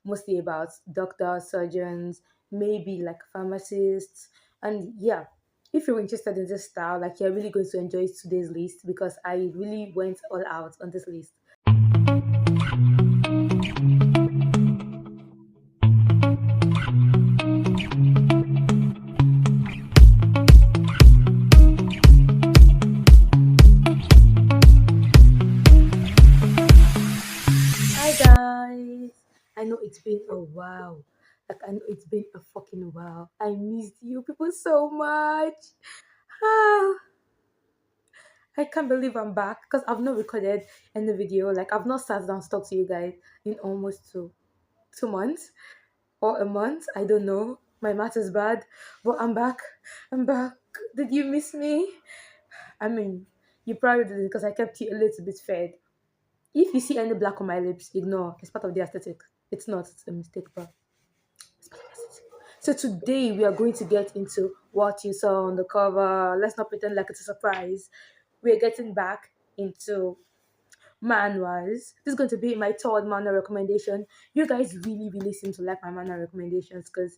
mostly about doctors, surgeons, maybe like pharmacists. And yeah, if you're interested in this style, like you're really going to enjoy today's list because I really went all out on this list. Hi guys! I know it's been a while. Like I know it's been a fucking while. I missed you people so much. Ah, I can't believe I'm back because I've not recorded any video. Like I've not sat down to talk to you guys in almost 2 months or a month. I don't know. My math is bad, but I'm back. I'm back. Did you miss me? I mean, you probably didn't because I kept you a little bit fed. If you see any black on my lips, ignore. It's part of the aesthetic. It's not. It's a mistake, but it's part of the aesthetic. So today we are going to get into what you saw on the cover. Let's not pretend like it's a surprise. We're getting back into manhwas. This is going to be my third manhwa recommendation. You guys really, really seem to like my manhwa recommendations because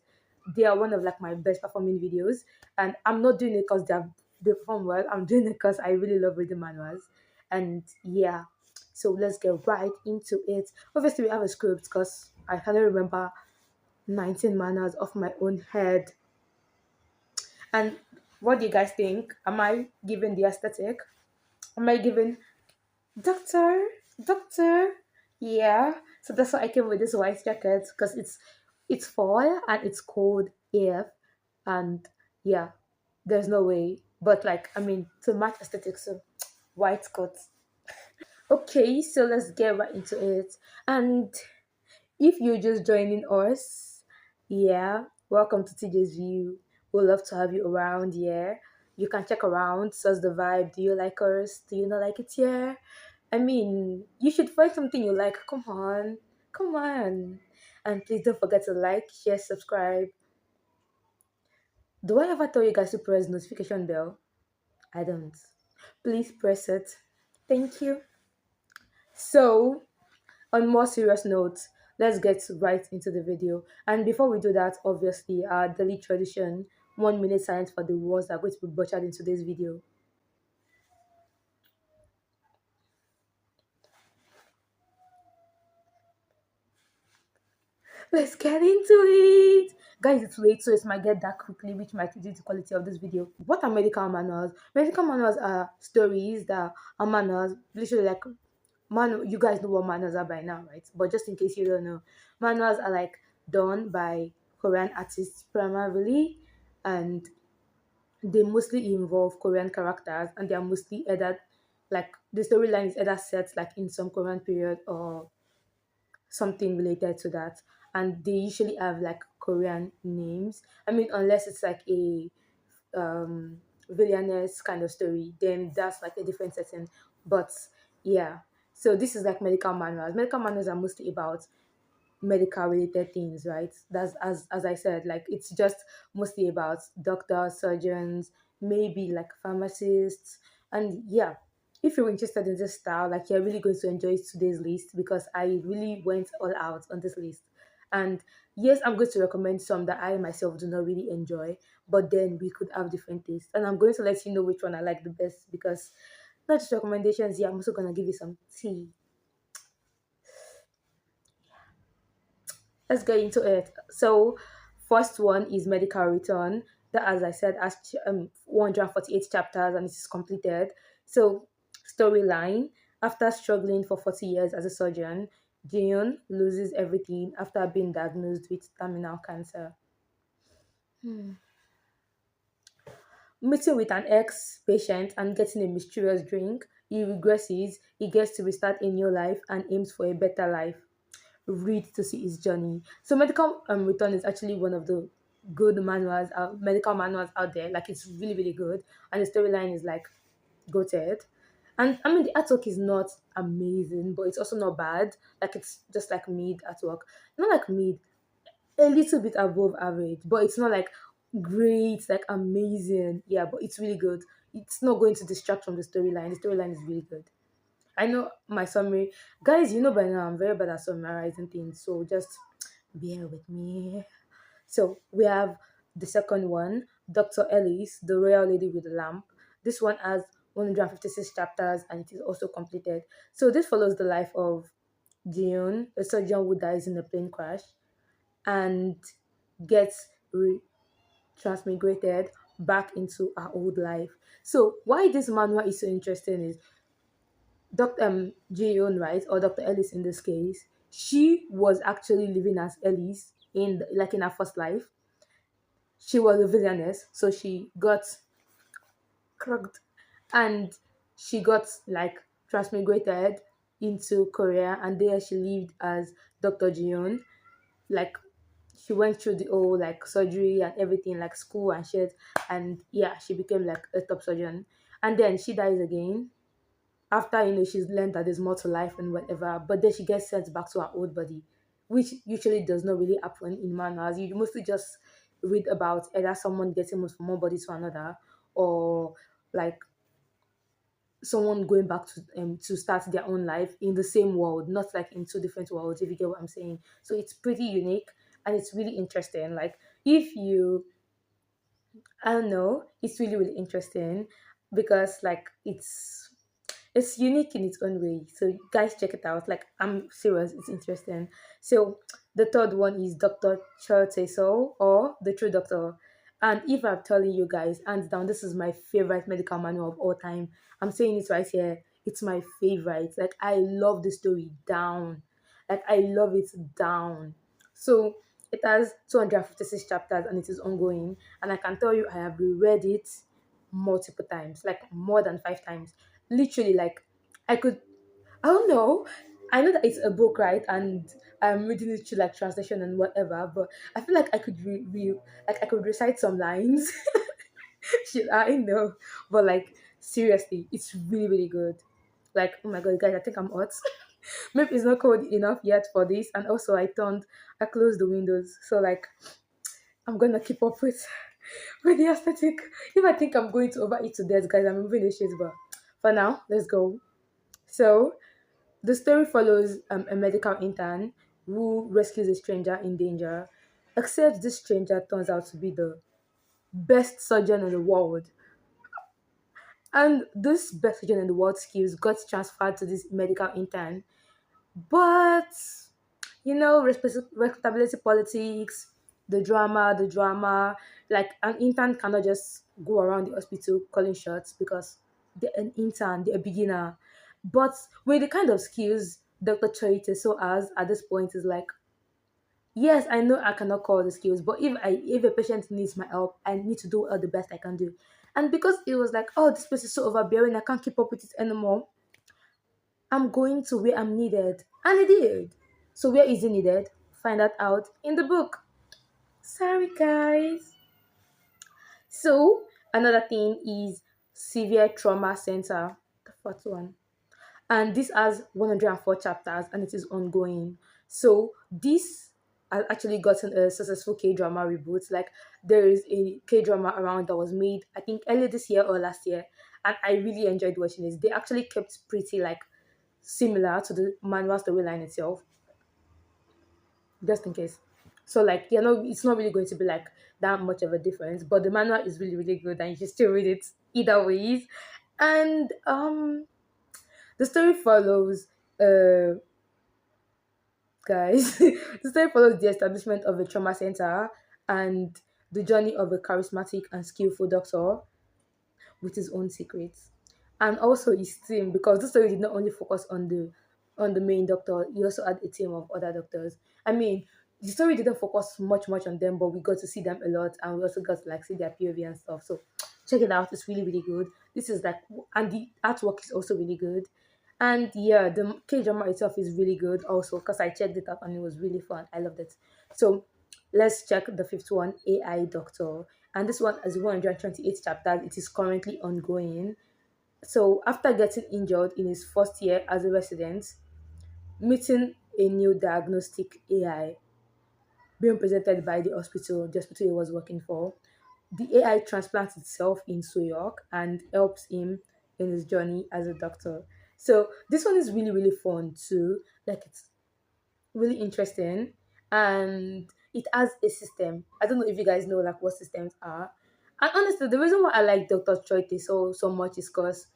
they are one of like my best performing videos. And I'm not doing it because they perform well. I'm doing it because I really love reading manhwas. And yeah, so let's get right into it. Obviously, we have a script because I cannot remember 19 manhwas off my own head. And what do you guys think? Am I giving the aesthetic? Am I giving doctor? Yeah. So that's why I came with this white jacket because it's fall and it's cold AF. And yeah, there's no way. But like, I mean, to match aesthetics, so white coat. Okay, so let's get right into it. And if you're just joining us, yeah, welcome to TJ's View. We'd love to have you around, yeah. You can check around, source the vibe. Do you like us? Do you not like it? Yeah. I mean, you should find something you like. Come on. Come on. And please don't forget to like, share, subscribe. Do I ever tell you guys to press notification bell? I don't. Please press it. Thank you. So, on more serious notes, let's get right into the video. And before we do that, obviously, our daily tradition 1 minute silence for the words that are going to be butchered in today's video. Let's get into it. Guys, it's late, so it might get dark quickly, which might reduce the quality of this video. What are medical manuals? Medical manuals are stories that are manners, literally like you guys know what manners are by now, right? But just in case you don't know, manuals are like done by Korean artists primarily, and they mostly involve Korean characters, and they are mostly either like the storyline is either set like in some Korean period or something related to that. And they usually have like Korean names. I mean, unless it's like a villainous kind of story, then that's like a different setting. But yeah, so this is like medical manuals. Medical manuals are mostly about medical related things, right? That's as I said, like it's just mostly about doctors, surgeons, maybe like pharmacists. And yeah, if you're interested in this style, like you're really going to enjoy today's list because I really went all out on this list. And yes, I'm going to recommend some that I myself do not really enjoy, but then we could have different tastes. And I'm going to let you know which one I like the best because not just recommendations, yeah, I'm also gonna give you some tea. Let's get into it. So, first one is medical return. That, as I said, has 148 chapters and it is completed. So, storyline: after struggling for 40 years as a surgeon, Jeon loses everything after being diagnosed with terminal cancer. Hmm. Meeting with an ex patient and getting a mysterious drink, he regresses, he gets to restart a new life and aims for a better life. Read to see his journey. So medical return is actually one of the good manuals, medical manuals out there. Like it's really really good, and the storyline is like goated. And I mean the artwork is not amazing, but it's also not bad. Like it's just like mid artwork, not like mid, a little bit above average, but it's not like great, like amazing. Yeah, but it's really good. It's not going to distract from the storyline. The storyline is really good. I know my summary. Guys, you know by now I'm very bad at summarizing things. So just Bear with me. So we have the second one, Dr. Ellis, the Royal Lady with the Lamp. This one has 156 chapters and it is also completed. So this follows the life of Dion, a surgeon who dies in a plane crash and gets transmigrated back into her old life. So why this manual is so interesting is Dr. Jiyeon, right, or Dr. Ellis in this case, she was actually living as Ellis like in her first life. She was a villainess, so she got cracked and she got like transmigrated into Korea, and there she lived as Dr. Jiyeon. Like she went through the whole like surgery and everything, like school and shit, and yeah, she became like a top surgeon. And then she dies again after she's learned that there's more to life and whatever, but then she gets sent back to her old body, which usually does not really happen in manhwas. You mostly just read about either someone getting moved from one body to another, or like someone going back to start their own life in the same world, not like in two different worlds, if you get what I'm saying. So it's pretty unique and it's really interesting. Like if you I don't know. It's really, really interesting because like it's unique in its own way. So guys check it out. Like I'm serious, it's interesting. So the third one is Dr. Cherteso or The True Doctor. And if I'm telling you guys, hands down, this is my favorite medical manual of all time. I'm saying it right here. It's my favorite. Like I love the story down. Like I love it down. So it has 256 chapters and it is ongoing. And I can tell you I have reread it multiple times, like more than 5 times. Literally, like I could, I don't know. I know that it's a book, right? And I'm reading it through like translation and whatever, but I feel like I could like I could recite some lines. Shit, I know, but like seriously, it's really really good. Like oh my god, guys, I think I'm hot. Maybe it's not cold enough yet for this, and also I closed the windows, so like I'm gonna keep up with the aesthetic. If I think I'm going to overeat to death, guys, I'm moving the shit, but for now, let's go. So the story follows a medical intern who rescues a stranger in danger, except this stranger turns out to be the best surgeon in the world. And this best surgeon in the world skills got transferred to this medical intern. But, respectability politics, the drama, like an intern cannot just go around the hospital calling shots because they're an intern, they're a beginner. But with the kind of skills Dr. Choite so has at this point is like, yes, I know I cannot call the skills, but if a patient needs my help, I need to do all the best I can do. And because it was like, oh, this place is so overbearing, I can't keep up with it anymore. I'm going to where I'm needed. And he did. So where is he needed? Find that out in the book. Sorry guys. So another thing is severe trauma center. The fourth one. And this has 104 chapters and it is ongoing. So this has actually gotten a successful K-drama reboot. Like there is a K-drama around that was made I think earlier this year or last year, and I really enjoyed watching this. They actually kept pretty like similar to the manhwa storyline itself, just in case. So like it's not really going to be like that much of a difference. But the manual is really really good, and you can still read it either ways. And the story follows guys. The story follows the establishment of a trauma center and the journey of a charismatic and skillful doctor with his own secrets, and also his team, because the story did not only focus on the main doctor. He also had a team of other doctors. I mean, the story didn't focus much on them, but we got to see them a lot, and we also got to like see their POV and stuff. So check it out; it's really really good. This is like, and the artwork is also really good. And yeah, the K drama itself is really good also because I checked it out and it was really fun. I loved it. So let's check the fifth one, AI Doctor. And this one has 128 chapters. It is currently ongoing. So after getting injured in his first year as a resident, meeting a new diagnostic AI being presented by the hospital he was working for, the AI transplants itself in Soyok and helps him in his journey as a doctor. So this one is really really fun too. Like it's really interesting, and it has a system. I don't know if you guys know like what systems are. And honestly, the reason why I like Dr. Choite so much is because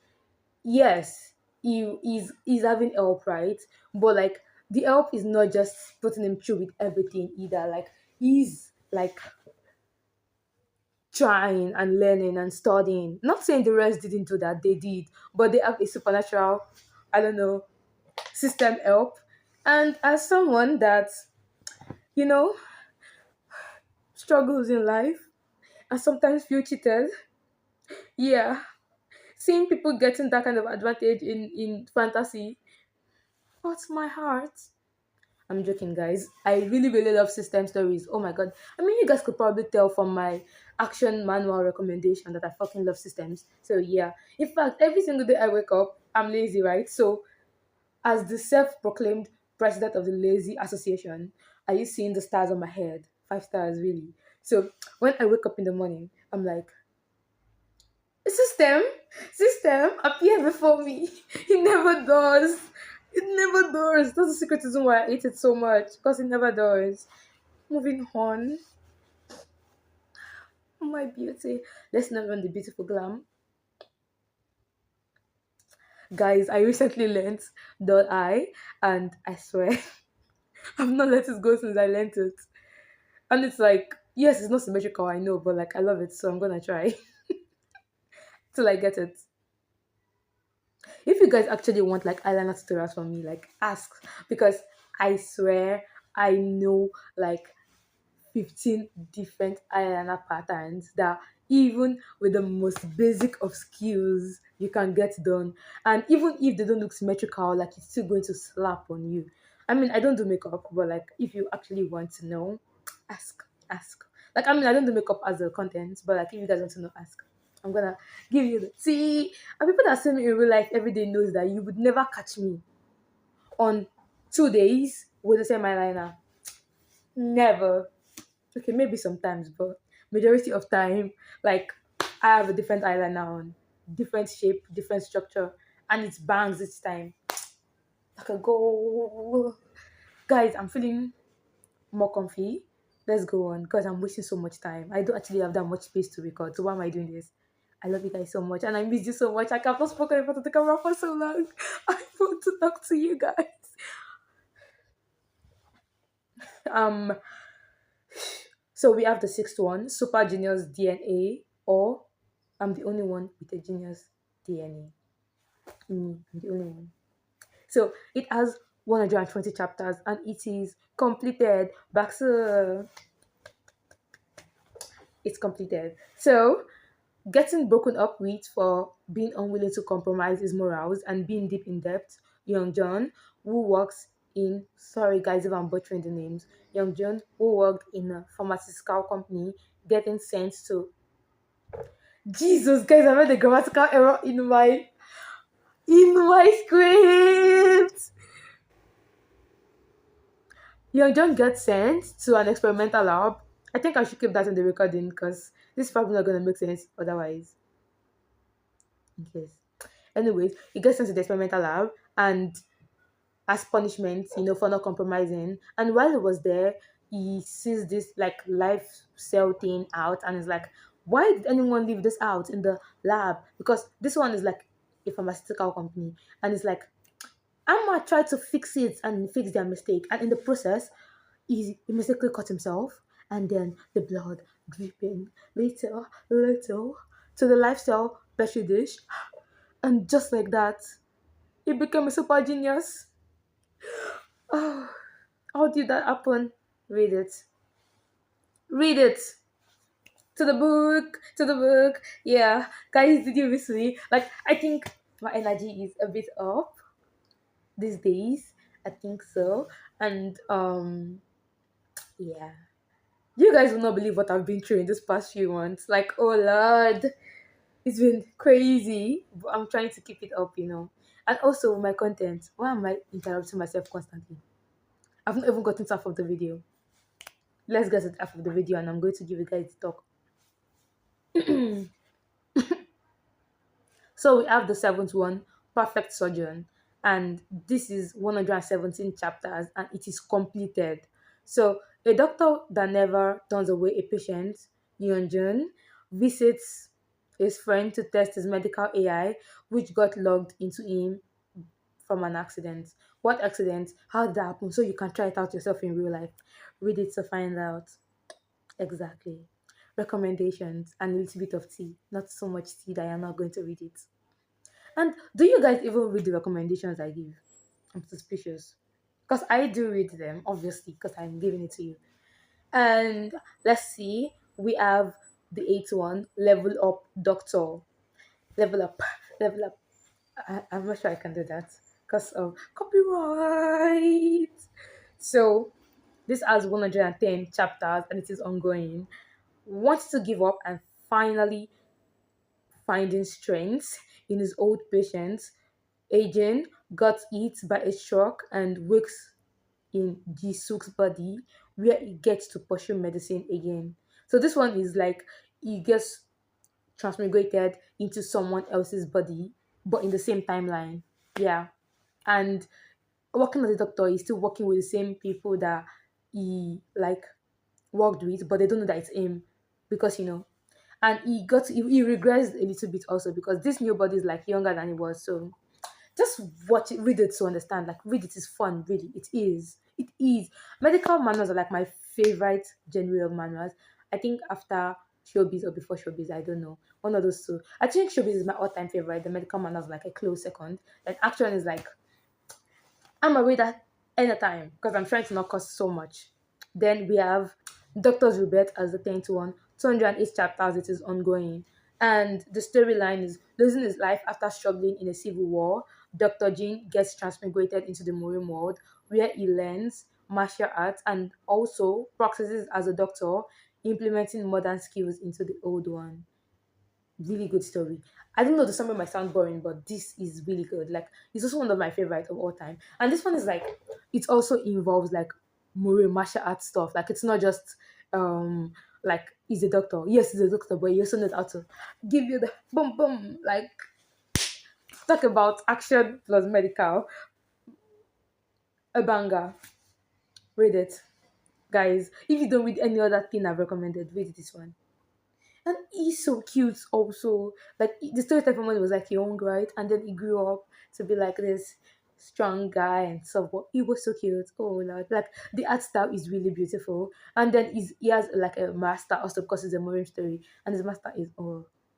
yes, he's having help, right? But like the help is not just putting him through with everything either. Like he's like trying and learning and studying. Not saying the rest didn't do that, they did, but they have a supernatural, I don't know, system help. And as someone that, you know, struggles in life and sometimes feel cheated, yeah, seeing people getting that kind of advantage in fantasy hurts my heart. I'm joking, guys. I really, really love system stories. Oh my god. I mean, you guys could probably tell from my action manual recommendation that I fucking love systems. So yeah. In fact, every single day I wake up, I'm lazy, right? So as the self-proclaimed president of the Lazy Association, are you seeing the stars on my head? 5 stars, really. So when I wake up in the morning, I'm like, system, system, appear before me. It never does. It never does. That's the secret reason why I hate it so much. Because it never does. Moving on. My beauty. Let's not run the beautiful glam. Guys, I recently learned .I and I swear I've not let it go since I learned it. And it's like, yes, it's not symmetrical, I know, but like I love it, so I'm gonna try till I get it. If you guys actually want like eyeliner tutorials from me, like ask because I swear I know like 15 different eyeliner patterns that even with the most basic of skills you can get done. And even if they don't look symmetrical, like it's still going to slap on you. I mean, I don't do makeup, but like if you actually want to know, ask. Like I mean, I don't do makeup as a content, but like if you guys want to know, ask. I'm gonna give you the tea. And people that see me in real life every day knows that you would never catch me on 2 days with the same eyeliner. Never. Okay, maybe sometimes, but majority of time, like I have a different eyeliner on, different shape, different structure, and it bangs each time. Like a go, guys. I'm feeling more comfy. Let's go on because I'm wasting so much time. I don't actually have that much space to record. So why am I doing this? I love you guys so much, and I miss you so much. Like I've not spoken in front of the camera for so long. I want to talk to you guys. Um, so we have the sixth one, Super Genius DNA, or I'm the only one with a genius DNA. I'm the only one. So it has 120 chapters and it is completed. Baxter, it's completed. So getting broken up with for being unwilling to compromise his morals and being deep in debt, Young John, who works in, sorry guys if I'm butchering the names, Young John, who worked in a pharmaceutical company, getting sent to, Jesus, guys, I made a grammatical error in my script. Young John gets sent to an experimental lab. I think I should keep that in the recording because this is probably not going to make sense otherwise. In case. Anyways, he gets sent to the experimental lab and as punishment, for not compromising. And while he was there, he sees this like life cell thing out and is like, why did anyone leave this out in the lab? Because this one is like a pharmaceutical company. And it's like, Amma tried to fix it and fix their mistake. And in the process, he mistakenly cut himself. And then the blood dripping little to the lifestyle petri dish. And just like that, he became a super genius. Oh, how did that happen? Read it. Read it. To the book. To the book. Yeah. Guys, did you miss me? Like, I think my energy is a bit up these days. I think so. And yeah. You guys will not believe what I've been through in this past few months. Like, oh Lord. It's been crazy. But I'm trying to keep it up. And also my content. Why am I interrupting myself constantly? I've not even gotten to half of the video. Let's get to half of the video and I'm going to give you guys the talk. So we have the seventh one, Perfect Surgeon. And this is 117 chapters and it is completed. So A doctor that never turns away a patient, Yeonjun, visits his friend to test his medical AI, which got logged into him from an accident. What accident? How did that happen? So you can try it out yourself in real life. Read it to find out. Exactly. Recommendations and a little bit of tea. Not so much tea that you're not going to read it. And do you guys even read the recommendations I give? I'm suspicious. Because I do read them, obviously, because I'm giving it to you. And let's see, we have the eighth one, level up doctor. Level up, level up. I'm not sure I can do that because of copyright. So this has 110 chapters and it is ongoing. Wants to give up and finally finding strength in his old patients. Agent got hit by a truck and wakes in Jisuk's body where he gets to pursue medicine again. So this one is like he gets transmigrated into someone else's body, but in the same timeline. Yeah. And working as a doctor, he's still working with the same people that he like worked with, but they don't know that it's him because and he regressed a little bit also because this new body is like younger than he was. So just watch it, read it to understand. Like read it is fun, really. It is. It is. Medical manuals are like my favorite genre of manuals. I think after showbiz or before showbiz, I don't know. One of those two. I think showbiz is my all-time favorite. The medical manuals are like a close second. Then action is like I'm a reader anytime because I'm trying to not cost so much. Then we have Doctor's Rebirth as the 10th one. 208 chapters, it is ongoing. And the storyline is losing his life after struggling in a civil war. Dr. Jin gets transmigrated into the Marine world where he learns martial arts and also practices as a doctor, implementing modern skills into the old one. Really good story. I don't know the summary might sound boring, but this is really good. Like it's also one of my favorites of all time. And this one is like it also involves like Muay martial arts stuff. Like it's not just like he's a doctor. Yes, he's a doctor, but he also knows how to give you the boom boom. Like talk about action plus medical. A banger. Read it. Guys, if you don't read any other thing I've recommended, read this one. And he's so cute also. Like the stereotype for money was like young, right? And then he grew up to be like this strong guy and stuff. But he was so cute. Oh Lord. Like the art style is really beautiful. And then he has like a master also because it's a Marine story. And his master is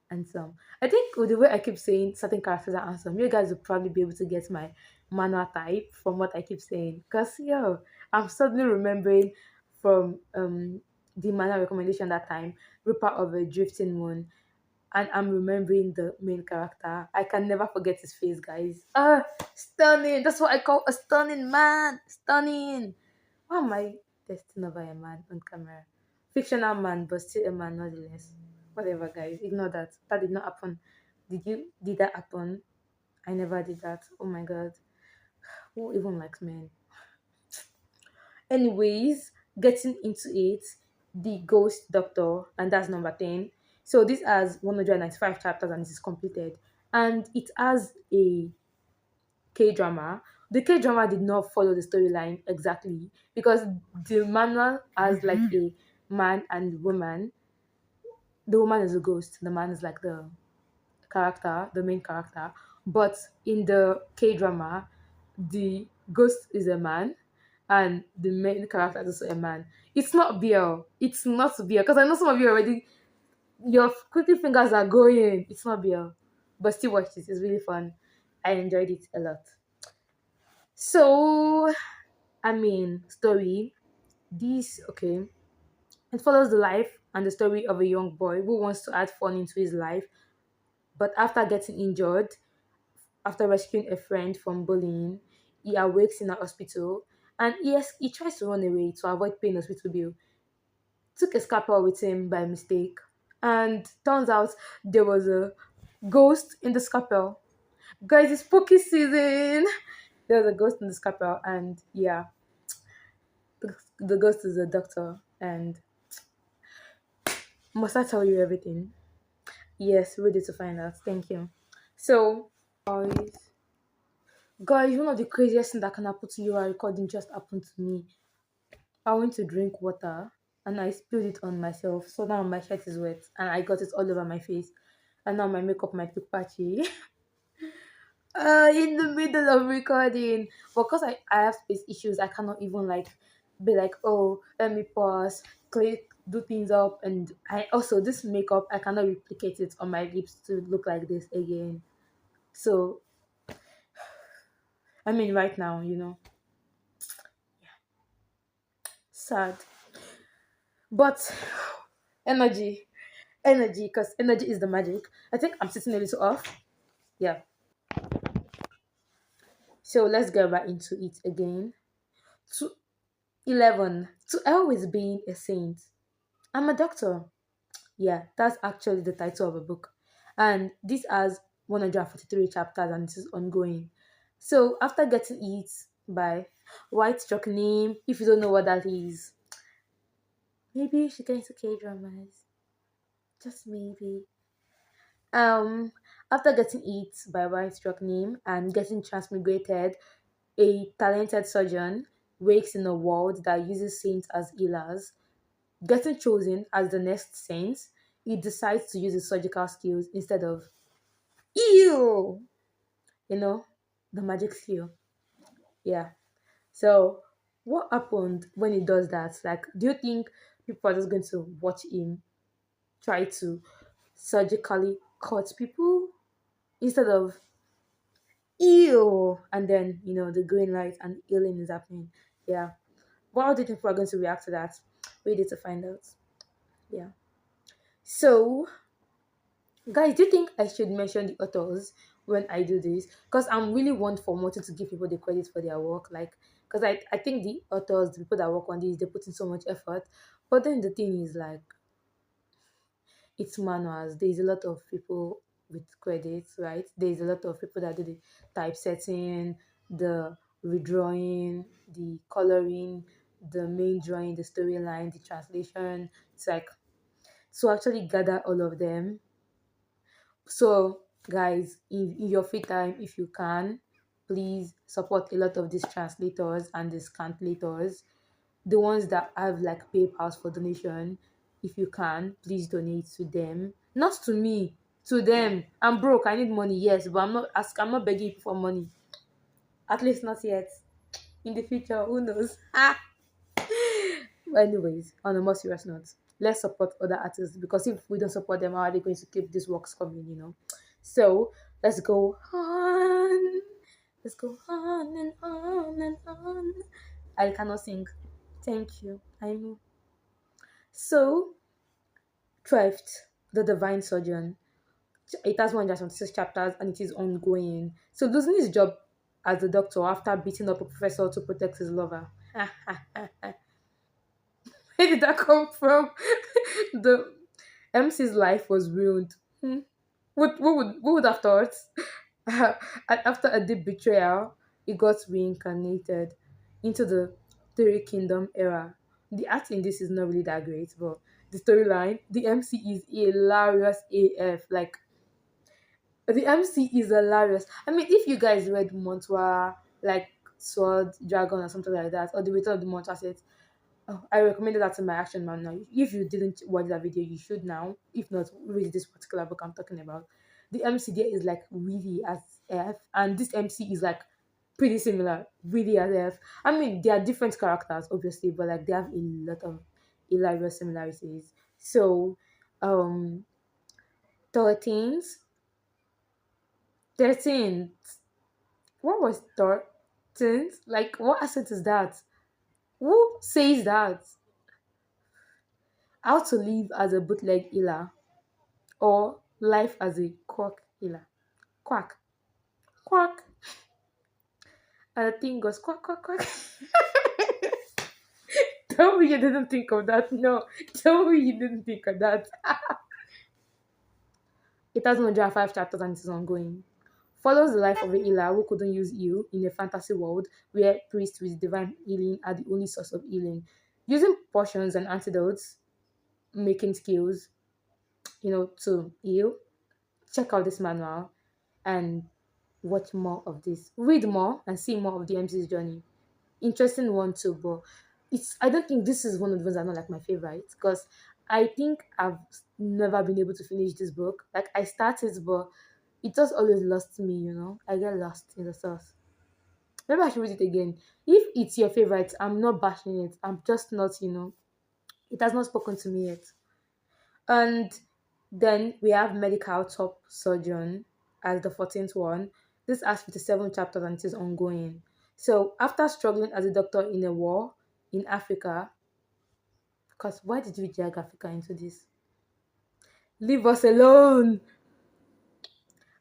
handsome. I think with the way I keep saying certain characters are handsome, you guys will probably be able to get my manhwa type from what I keep saying. Cause I'm suddenly remembering from the manhwa recommendation that time Reaper of a Drifting Moon, and I'm remembering the main character. I can never forget his face, guys. Stunning. That's what I call a stunning man. Stunning. Why am I testing over a man on camera? Fictional man, but still a man nonetheless. Whatever, guys. Ignore that. That did not happen. Did that happen? I never did that. Oh my god. Who even likes men? Anyways, getting into it, the Ghost Doctor, and that's number 10. So this has 195 chapters and it is completed. And it has a K drama. The K drama did not follow the storyline exactly because the manual has like a man and woman. The woman is a ghost, the man is like the character, the main character. But in the K drama, the ghost is a man and the main character is also a man. It's not BL. It's not BL. Because I know some of you already, your quickly fingers are going. It's not BL. But still watch it. It's really fun. I enjoyed it a lot. So, I mean, story. This, okay. It follows the life and the story of a young boy who wants to add fun into his life, but after getting injured, after rescuing a friend from bullying, he awakes in a hospital and he tries to run away to avoid paying hospital bill. Took a scalpel with him by mistake, and turns out there was a ghost in the scalpel. Guys, it's spooky season. There's a ghost in the scalpel, and yeah, the ghost is a doctor. And must I tell you everything? Yes, ready to find out. Thank you. So, guys, one of the craziest things that can happen to you while recording just happened to me. I went to drink water and I spilled it on myself. So now my shirt is wet and I got it all over my face. And now my makeup might look patchy. In the middle of recording. Because I have space issues, I cannot even like be like, oh, let me pause, click, do things up. And I also, this makeup, I cannot replicate it on my lips to look like this again. So, I mean, right now, sad. But energy, energy, because energy is the magic. I think I'm sitting a little off. Yeah. So let's get right into it again. To 11. To always being a saint. I'm a doctor. Yeah, that's actually the title of a book. And this has 143 chapters and this is ongoing. So after getting it by White Chalk Name, if you don't know what that is, maybe you should get into K dramas. Just maybe. Um, After getting it by White Chalk Name and getting transmigrated, a talented surgeon wakes in a world that uses saints as healers. Getting chosen as the next saint, he decides to use his surgical skills instead of ew, you know, the magic skill. Yeah. So, what happened when he does that? Like, do you think people are just going to watch him try to surgically cut people instead of ew, and then the green light and healing is happening? Yeah. But how do you think people are going to react to that? We need to find out. Yeah. So, guys, do you think I should mention the authors when I do this? Because I'm really one for wanting to give people the credit for their work. Like, because I think the authors, the people that work on this, they put in so much effort. But then the thing is, like, it's manuals. There's a lot of people with credits, right? There's a lot of people that do the typesetting, the redrawing, the coloring, the main drawing, the storyline, the translation. It's like, so actually gather all of them. So, guys, in your free time, if you can, please support a lot of these translators and these translators, the ones that have like PayPal's for donation. If you can, please donate to them. Not to me, to them. I'm broke. I need money, yes, but I'm not begging for money. At least not yet. In the future, who knows? Anyways, on a more serious note, let's support other artists because if we don't support them, how are they going to keep these works coming? So let's go on. Let's go on and on and on. I cannot sing. Thank you. I know. So, 12th, The Divine Surgeon. It has 126 chapters and it is ongoing. So, losing his job as a doctor after beating up a professor to protect his lover. Where did that come from? The MC's life was ruined. Who would have thought? And after a deep betrayal, he got reincarnated into the Three Kingdom era. The art in this is not really that great, but the storyline, the MC is hilarious AF. Like the MC is hilarious. I mean, if you guys read Manhwa, like Sword, Dragon, or something like that, or the Return of the Manhwa set, oh, I recommended that in my action man now. If you didn't watch that video, you should now. If not, read this particular book I'm talking about. The MC there is like really as F, and this MC is like pretty similar, really as F. I mean, they are different characters, obviously, but like they have a lot of hilarious similarities. So, um, 13th, 13th. What was 13th? Like, what accent is that? Who says that? How to live as a bootleg healer or life as a quack healer. Quack. Quack. And the thing goes quack, quack, quack. Tell me you didn't think of that. No. Tell me you didn't think of that. It has 105 chapters and it is ongoing. Follows the life of a healer who couldn't use heal in a fantasy world where priests with divine healing are the only source of healing. Using potions and antidotes, making skills, to heal. Check out this manual and watch more of this. Read more and see more of the MC's journey. Interesting one too, but it's I don't think this is one of the ones that are not like my favorite because I think I've never been able to finish this book. Like I started, but it just always lost me. I get lost in the sauce. Maybe I should read it again. If it's your favorite, I'm not bashing it. I'm just not. It has not spoken to me yet. And then we have medical top surgeon as the 14th one. This has 57 chapters and it is ongoing. So after struggling as a doctor in a war in Africa, because why did we drag Africa into this? Leave us alone.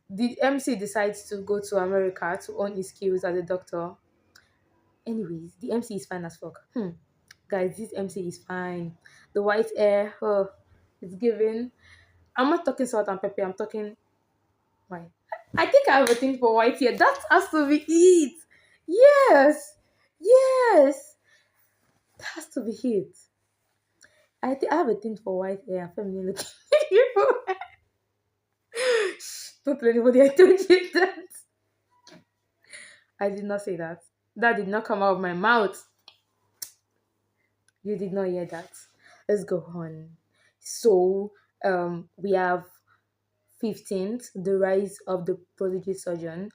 The MC decides to go to America to earn his skills as a doctor. Anyways, the MC is fine as fuck. Guys, this MC is fine. The white hair, it's giving. I'm not talking salt and pepper. I'm talking why. I think I have a thing for white hair. That has to be it. Yes, yes, that has to be it. I think I have a thing for white hair. Feminine looking people. Don't tell anybody I told you that. I did not say that. That did not come out of my mouth. You did not hear that. Let's go on. So, we have 15th, The Rise of the Prodigy Surgeon.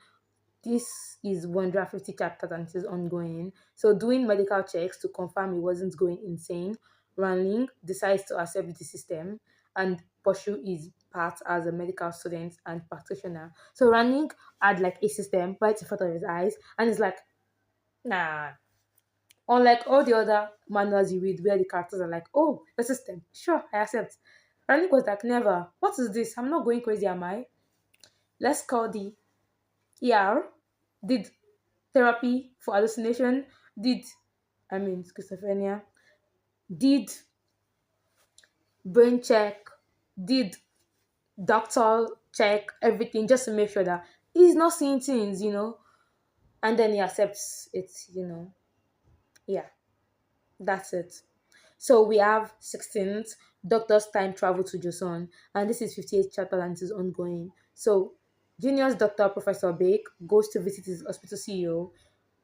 This is 150 chapters and it is ongoing. So, doing medical checks to confirm he wasn't going insane, Ranling decides to accept the system and pursue his path as a medical student and practitioner. So, Ranling had like a system right in front of his eyes, and he's like, nah. Unlike all the other manuals you read where the characters are like, oh, the system, sure, I accept. Ranling was like, never. What is this? I'm not going crazy, am I? Let's call the ER, did therapy for hallucination, did, schizophrenia, did brain check, did doctor check, everything just to make sure that he's not seeing things. And then he accepts it. Yeah, that's it. So we have 16th, Doctor's Time Travel to Joseon, and this is 58th chapter and it is ongoing. So, Genius Doctor Professor Bake goes to visit his hospital CEO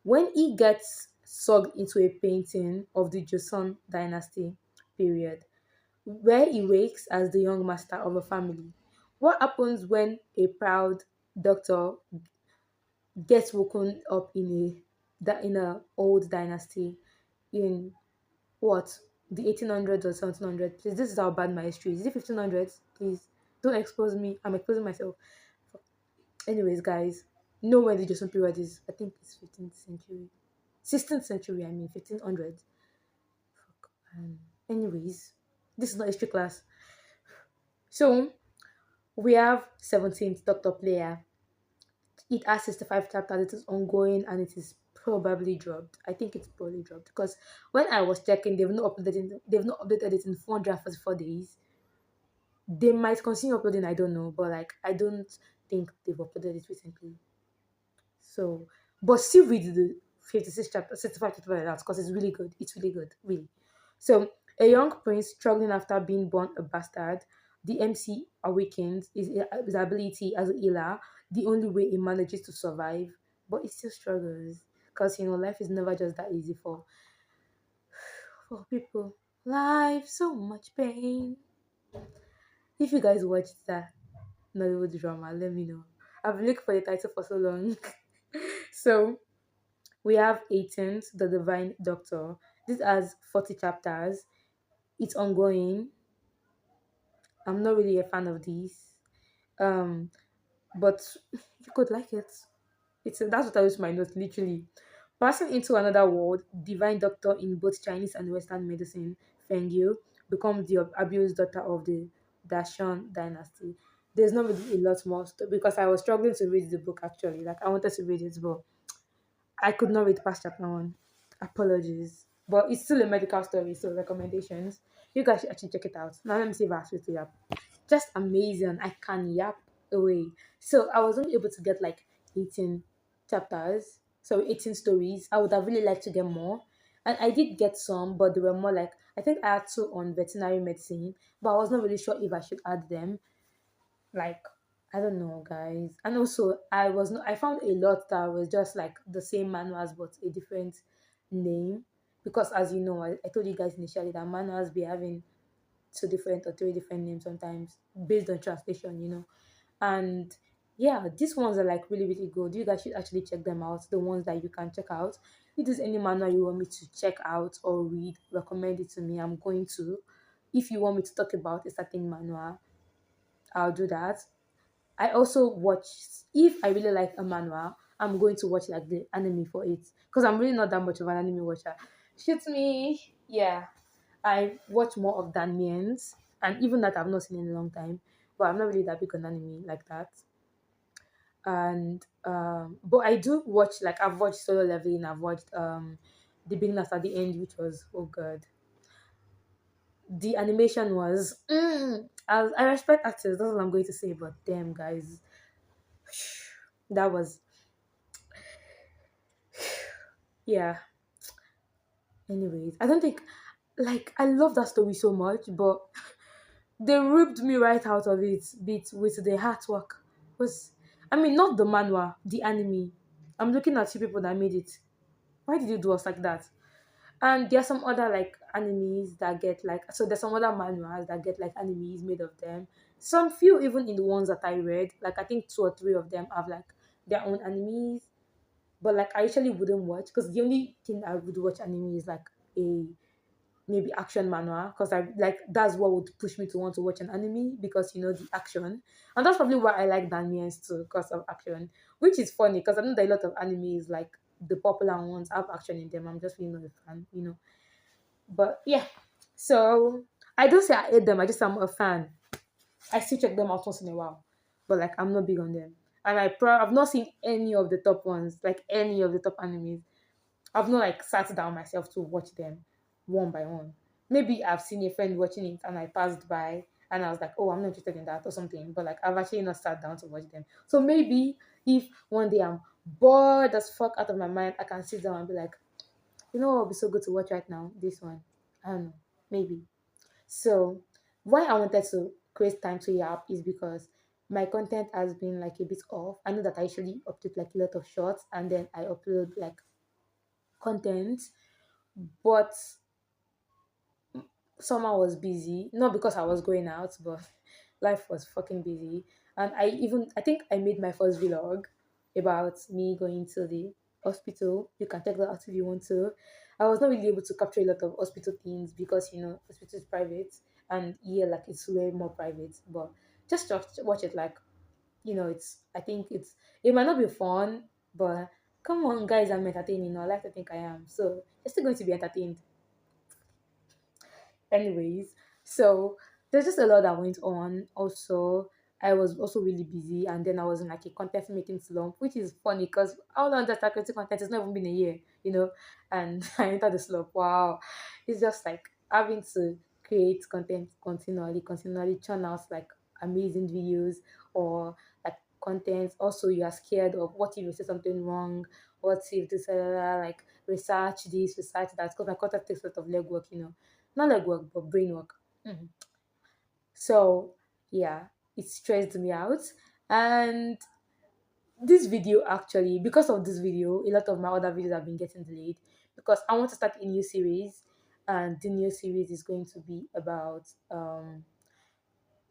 when he gets sucked into a painting of the Joseon dynasty period, where he wakes as the young master of a family. What happens when a proud doctor gets woken up in a old dynasty in what? The 1800s or 1700s? Please, this is how bad my history is. Is it 1500s? Please, don't expose me. I'm exposing myself. Anyways, guys, know when the Joseon period is. I think it's 15th century. 16th century, 1500s. Fuck. Anyways, this is not history class. So, we have 17th Doctor Player. It has 65 chapters. It is ongoing and it is probably dropped. I think it's probably dropped because when I was checking, they've not updated it in 444 days. They might continue uploading, I don't know, but like I don't think they've uploaded it recently. So, but still read the 56 chapter, 65 chapter like that because it's really good. It's really good, really. So, a young prince struggling after being born a bastard, the MC awakens his ability as a healer, the only way he manages to survive, but he still struggles because life is never just that easy for people. Life, so much pain. If you guys watched that Nollywood drama, let me know. I've been looking for the title for so long. So we have 18th, The Divine Doctor. This has 40 chapters. It's ongoing. I'm not really a fan of these. Um, but you could like it. That's what I use my notes, literally. Passing into another world, divine doctor in both Chinese and Western medicine, Feng Yu, becomes the abused daughter of the Dashan dynasty. There's not really a lot more because I was struggling to read the book actually. Like I wanted to read it, but I could not read past chapter one. Apologies. But it's still a medical story, so recommendations. You guys should actually check it out. Now let me see if I have to yap. Just amazing. I can yap away. So I was only able to get like 18 chapters. So 18 stories. I would have really liked to get more. And I did get some, but they were more like I think I had two on veterinary medicine, but I was not really sure if I should add them. Like I don't know, guys. And also I found a lot that was just like the same manhwas but a different name. because as you know, I told you guys initially that manhwas be having two different or three different names sometimes based on translation, and yeah, these ones are like really really good. You guys should actually check them out, the ones that you can check out. If there's any manual you want me to check out or read, recommend it to me. I'm going to. If you want me to talk about a certain manual, I'll do that. I also watch, if I really like a manual, I'm going to watch like the anime for it because I'm really not that much of an anime watcher. Shoot me, yeah. I watch more of Danmians, and even that I've not seen in a long time. But I'm not really that big on anime like that. And but I do watch, like I've watched Solo Leveling, I've watched The Beginners at the End, which was, oh god, the animation was. I respect actors. That's what I'm going to say. But damn, guys, that was, yeah. Anyways, I don't think, like, I love that story so much, but they ripped me right out of it bit with the artwork. Was, I mean, not the manhwa, the anime. I'm looking at you people that made it. Why did you do us like that? And there are some other like animes that get like, so there's some other manhwas that get like animes made of them. Some few even in the ones that I read, like I think two or three of them have like their own animes. But like I usually wouldn't watch because the only thing I would watch anime is like a maybe action manhwa because I like that's what would push me to want to watch an anime because the action, and that's probably why I like Daniels too because of action, which is funny because I know that a lot of animes like the popular ones have action in them. I'm just really not a fan. But yeah, so I don't say I hate them. I just am a fan. I still check them out once in a while, but like I'm not big on them. And I've not seen any of the top ones, like any of the top animes. I've not like sat down myself to watch them one by one. Maybe I've seen a friend watching it and I passed by and I was like, oh, I'm not interested in that or something. But like I've actually not sat down to watch them. So maybe if one day I'm bored as fuck out of my mind, I can sit down and be like, what would be so good to watch right now? This one. I don't know. Maybe. So why I wanted to create time to yap is because my content has been like a bit off. I know that I usually upload like a lot of shorts and then I upload like content, but summer was busy. Not because I was going out, but life was fucking busy. And I think I made my first vlog about me going to the hospital. You can check that out if you want to. I was not really able to capture a lot of hospital things because hospital is private and yeah, like it's way more private. But just watch it, like it's. I think it might not be fun, but come on, guys, I'm entertaining. I like to think I am, so you're still going to be entertained. Anyways, so there's just a lot that went on. Also, I was also really busy, and then I was in like a content making slump, which is funny because how long that I creating content? It's not even been a year. And I entered the slump. Wow, it's just like having to create content continually churn out like amazing videos or like content. Also, you are scared of what if you say something wrong, what if this like research this, research that, because my content takes a lot of legwork. Not leg work, but brain work. Mhm. So yeah, it stressed me out. And this video actually, because of this video, a lot of my other videos have been getting delayed because I want to start a new series, and the new series is going to be about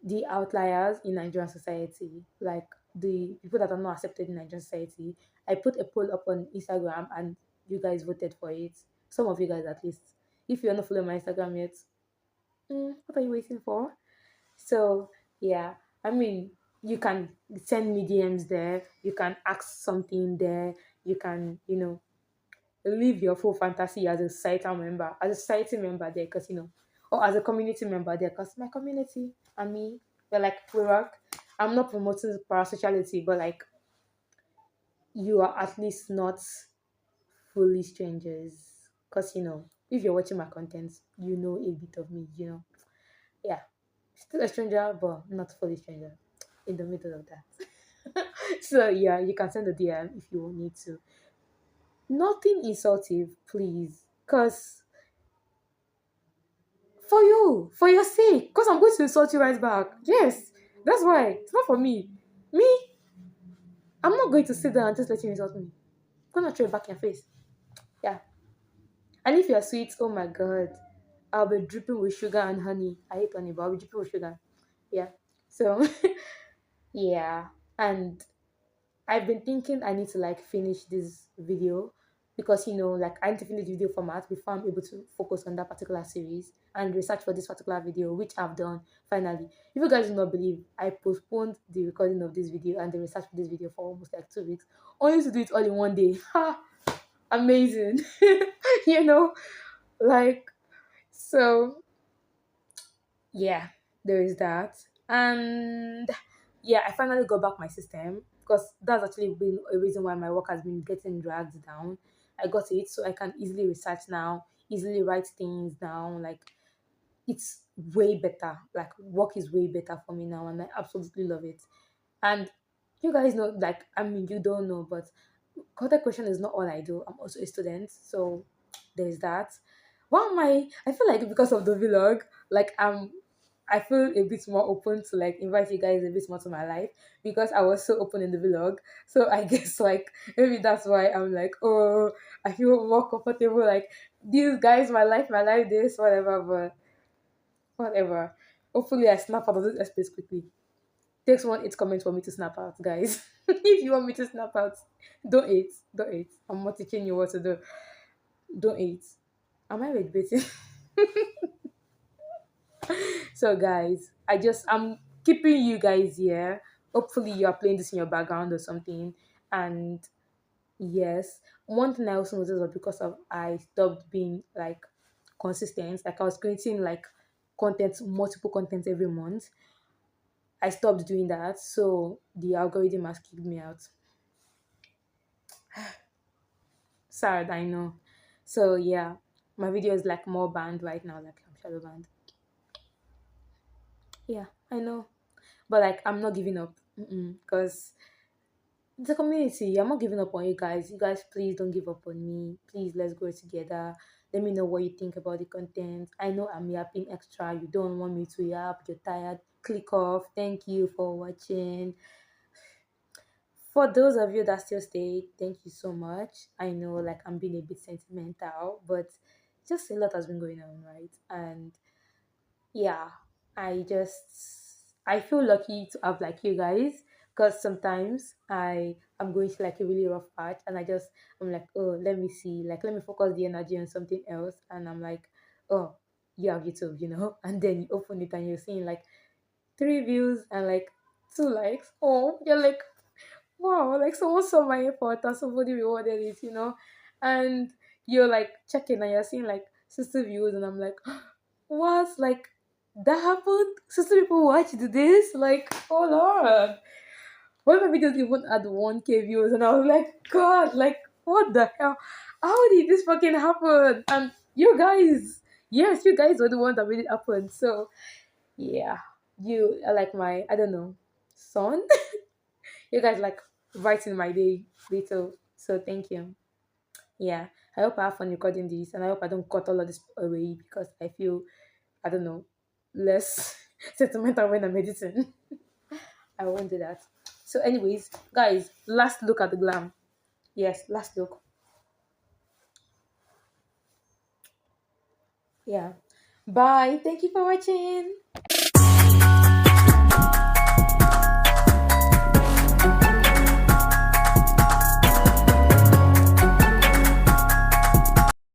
the outliers in Nigerian society, like the people that are not accepted in Nigerian society. I put a poll up on Instagram and you guys voted for it. Some of you guys at least. If you're not following my Instagram yet, what are you waiting for? So yeah, I mean, you can send me DMs there. You can ask something there. You can, live your full fantasy as a society member there, because or as a community member there, because my community and me, we're like we rock. I'm not promoting parasociality, but like you are at least not fully strangers, because if you're watching my content, you know a bit of me. Yeah, still a stranger, but not fully stranger. In the middle of that. So yeah, you can send a DM if you need to. Nothing insultive, please. Cause for your sake. Cause I'm going to insult you right back. Yes. That's why. It's not for me. Me, I'm not going to sit there and just let you insult me. I'm gonna throw it back in your face. Yeah. And if you're sweet, oh my god, I'll be dripping with sugar and honey. I hate honey, but I'll be dripping with sugar. Yeah. So yeah. And I've been thinking I need to like finish this video because like I need to finish the video format before I'm able to focus on that particular series and research for this particular video, which I've done finally. If you guys do not believe, I postponed the recording of this video and the research for this video for almost like 2 weeks, only to do it all in one day. Ha! Amazing. you know, like so yeah, there is that. And yeah, I finally got back my system because that's actually been a reason why my work has been getting dragged down. I got it so I can easily research now, easily write things down. Like it's way better. Like work is way better for me now and I absolutely love it. And you guys know, like, I mean, you don't know, but content creation is not all I do. I'm also a student, so there's that. Why am I feel like because of the vlog, like I feel a bit more open to like invite you guys a bit more to my life because I was so open in the vlog. So I guess like maybe that's why I'm like, oh, I feel more comfortable. Like these guys, my life, this, whatever. But whatever. Hopefully, I snap out of this space quickly. Takes 1 8 comments for me to snap out, guys. If you want me to snap out, don't hate. Don't hate. I'm not teaching you what to do. Don't hate. Am I red baiting? So, guys, I'm keeping you guys here. Hopefully, you are playing this in your background or something. And yes, one thing I also noticed was because of I stopped being like consistent. Like I was creating like content, multiple content every month. I stopped doing that, so the algorithm has kicked me out. Sad, I know. So yeah, my video is like more banned right now, like I'm shadow banned. Yeah, I know, but like I'm not giving up because it's a community. I'm not giving up on you guys. You guys, please don't give up on me. Please, let's grow together. Let me know what you think about the content. I know I'm yapping extra. You don't want me to yap. You're tired. Click off. Thank you for watching. For those of you that still stay, thank you so much. I know like I'm being a bit sentimental, but just a lot has been going on, right? And yeah, I feel lucky to have like you guys because sometimes I'm going to like a really rough patch and I'm like, oh, let me see, like let me focus the energy on something else, and I'm like, oh, you have YouTube, and then you open it and you're seeing like 3 views and like 2 likes. Oh, you're like, wow, like someone saw my effort and somebody rewarded it, and you're like checking and you're seeing like 60 views, and I'm like, what? Like that happened? 60 people watched this? Like, oh Lord. One of my videos even had 1K views, and I was like, God, like, what the hell? How did this fucking happen? And you guys, yes, you guys were the one that made it happen. So, yeah, you are like my, I don't know, son. You guys like brighten my day little. So thank you. Yeah. I hope I have fun recording this, and I hope I don't cut all of this away because I feel, I don't know, less sentimental when I'm editing. I won't do that. So anyways, guys, last look at the glam. Yes, last look. Yeah. Bye. Thank you for watching.